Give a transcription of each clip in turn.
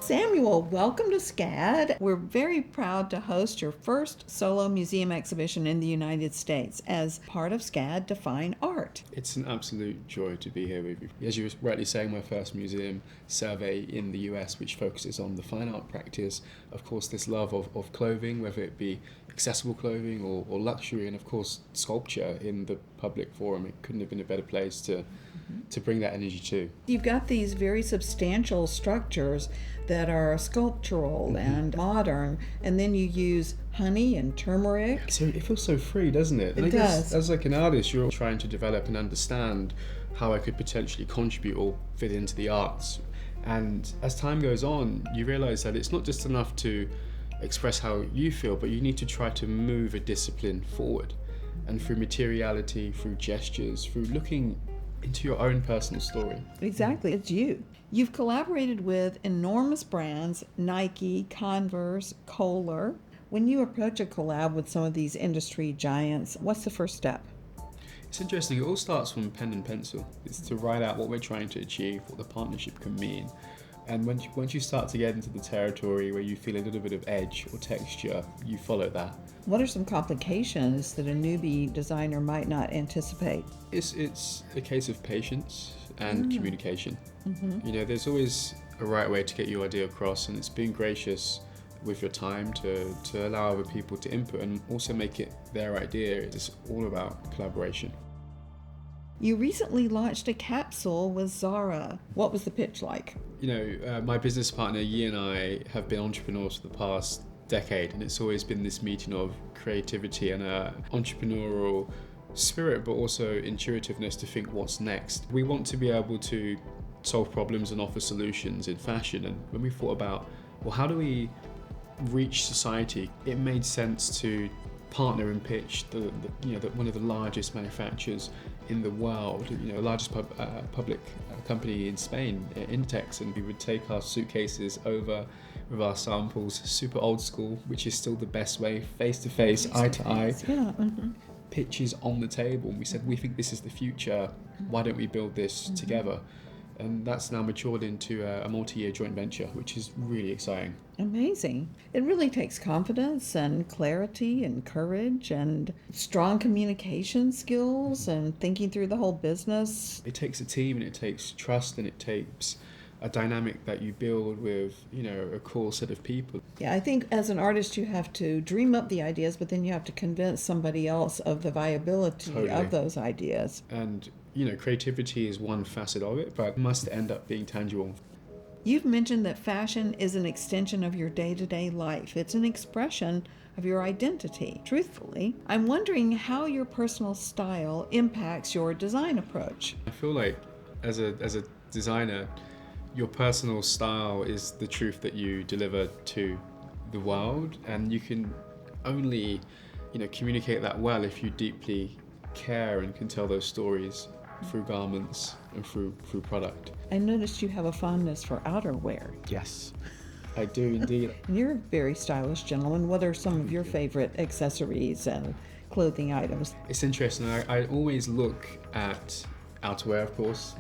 Samuel, welcome to SCAD. We're very proud to host your first solo museum exhibition in the United States as part of SCAD Define Art. It's an absolute joy to be here with you. As you were rightly saying, my first museum survey in the US, which focuses on the fine art practice, of course this love of clothing, whether it be accessible clothing or luxury, and of course sculpture in the public forum. It couldn't have been a better place to bring that energy to. You've got these very substantial structures that are sculptural and modern, and then you use honey and turmeric. So it feels so free, doesn't it? And It I guess does. as like an artist, you're trying to develop and understand how I could potentially contribute or fit into the arts. And as time goes on, you realize that it's not just enough to express how you feel, but you need to try to move a discipline forward. And through materiality, through gestures, through looking into your own personal story. Exactly, it's you. You've collaborated with enormous brands, Nike, Converse, Kohler. When you approach a collab with some of these industry giants, what's the first step? It's interesting, it all starts from pen and pencil. It's to write out what we're trying to achieve, what the partnership can mean. And once you start to get into the territory where you feel a little bit of edge or texture, you follow that. What are some complications that a newbie designer might not anticipate? It's a case of patience and communication. You know, there's always a right way to get your idea across, and it's being gracious with your time to allow other people to input and also make it their idea. It's all about collaboration. You recently launched a capsule with Zara. What was the pitch like? You know, my business partner, Yi, and I have been entrepreneurs for the past decade, and it's always been this meeting of creativity and entrepreneurial spirit, but also intuitiveness to think what's next. We want to be able to solve problems and offer solutions in fashion, and when we thought about, well, how do we reach society, it made sense to partner and pitch one of the largest manufacturers in the world, largest public company in Spain, Intex, and we would take our suitcases over with our samples, super old school, which is still the best way, face to face, eye to eye, pitches on the table, and we said, we think this is the future, why don't we build this together? And that's now matured into a multi-year joint venture, which is really exciting. Amazing. It really takes confidence and clarity and courage and strong communication skills and thinking through the whole business. It takes a team, and it takes trust, and it takes a dynamic that you build with, a core set of people. Yeah, I think as an artist you have to dream up the ideas, but then you have to convince somebody else of the viability of those ideas. And creativity is one facet of it, but it must end up being tangible. You've mentioned that fashion is an extension of your day-to-day life. It's an expression of your identity. Truthfully, I'm wondering how your personal style impacts your design approach. I feel like as a designer, your personal style is the truth that you deliver to the world, and you can only communicate that well if you deeply care and can tell those stories through garments and through product. I noticed you have a fondness for outerwear. Yes, I do indeed. And you're a very stylish gentleman. What are some of your favorite accessories and clothing items? It's interesting. I always look at outerwear, of course.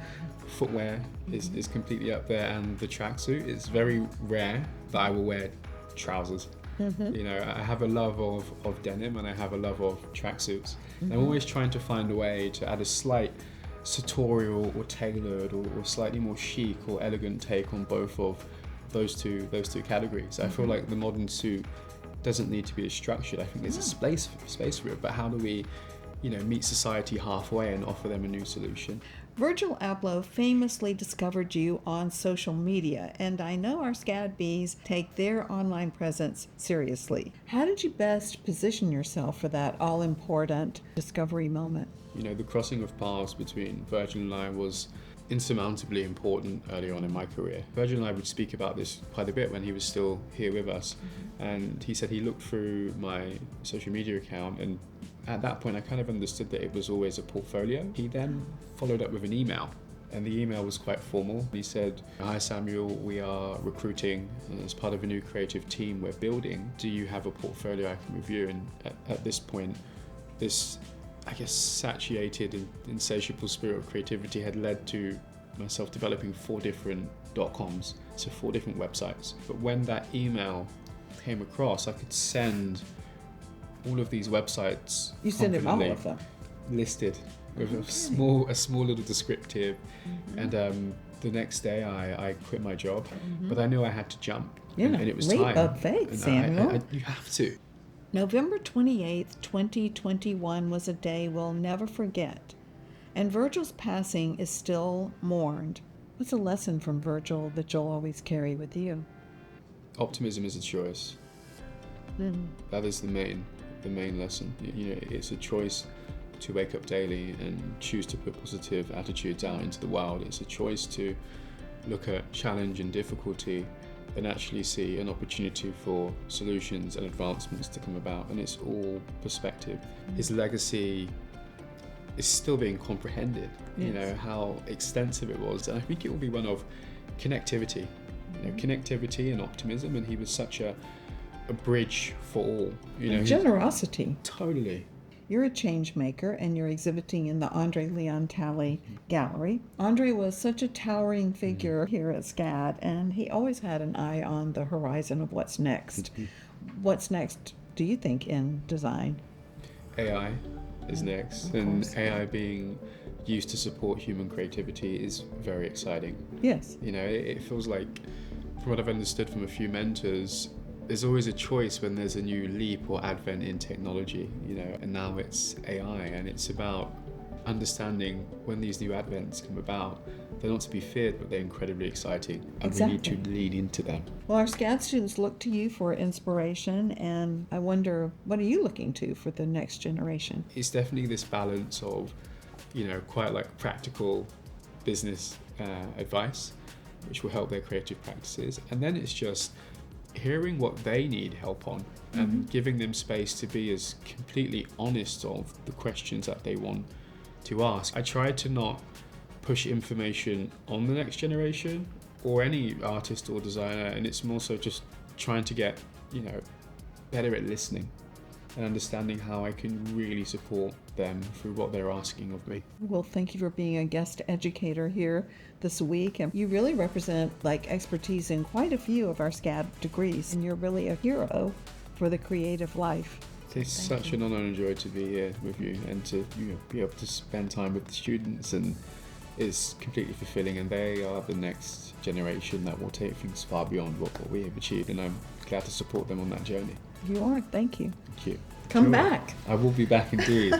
Footwear is completely up there, and the tracksuit. It's very rare that I will wear trousers. I have a love of denim, and I have a love of tracksuits. I'm always trying to find a way to add a slight sartorial or tailored or slightly more chic or elegant take on both of those two categories. I feel like the modern suit doesn't need to be as structured. I think there's a space for it, but how do we meet society halfway and offer them a new solution? Virgil Abloh famously discovered you on social media, and I know our SCAD bees take their online presence seriously. How did you best position yourself for that all-important discovery moment? The crossing of paths between Virgil and I was insurmountably important early on in my career. Virgil and I would speak about this quite a bit when he was still here with us, and he said he looked through my social media account, and at that point I kind of understood that it was always a portfolio. He then followed up with an email, and the email was quite formal. He said, "Hi Samuel, we are recruiting as part of a new creative team we're building. Do you have a portfolio I can review?" And at this point, this satiated and insatiable spirit of creativity had led to myself developing 4 different .coms to 4 different websites. But when that email came across, I could send all of these websites. You sent it all confidently of them. listed with a small little descriptive, and the next day I quit my job, but I knew I had to jump, and it was leap time. of faith, And Samuel. you have to. November 28th, 2021 was a day we'll never forget, and Virgil's passing is still mourned. What's a lesson from Virgil that you'll always carry with you? Optimism is a choice. That is the main lesson. It's a choice to wake up daily and choose to put positive attitudes out into the world. It's a choice to look at challenge and difficulty and actually see an opportunity for solutions and advancements to come about, and it's all perspective. His legacy is still being comprehended, how extensive it was, and I think it will be one of connectivity, connectivity and optimism, and he was such a bridge for all. Generosity. Totally. You're a change maker, and you're exhibiting in the Andre Leon Talley Gallery. Andre was such a towering figure here at SCAD, and he always had an eye on the horizon of what's next. What's next, do you think, in design? AI is next, and AI being used to support human creativity is very exciting. Yes. It feels like, from what I've understood from a few mentors, there's always a choice when there's a new leap or advent in technology, and now it's AI, and it's about understanding when these new advents come about, they're not to be feared, but they're incredibly exciting, and we need to lean into them. Well, our SCAD students look to you for inspiration, and I wonder, what are you looking to for the next generation? It's definitely this balance of, quite like practical business advice, which will help their creative practices, and then it's just hearing what they need help on and giving them space to be as completely honest of the questions that they want to ask. I try to not push information on the next generation or any artist or designer, and it's more so just trying to get better at listening and understanding how I can really support them through what they're asking of me. Well, thank you for being a guest educator here this week, and you really represent expertise in quite a few of our SCAD degrees, and you're really a hero for the creative life. It's such an honor and joy to be here with you and to be able to spend time with the students, and it's completely fulfilling, and they are the next generation that will take things far beyond what we have achieved, and I'm glad to support them on that journey. You are. Thank you. Thank you. Come back. I will be back indeed.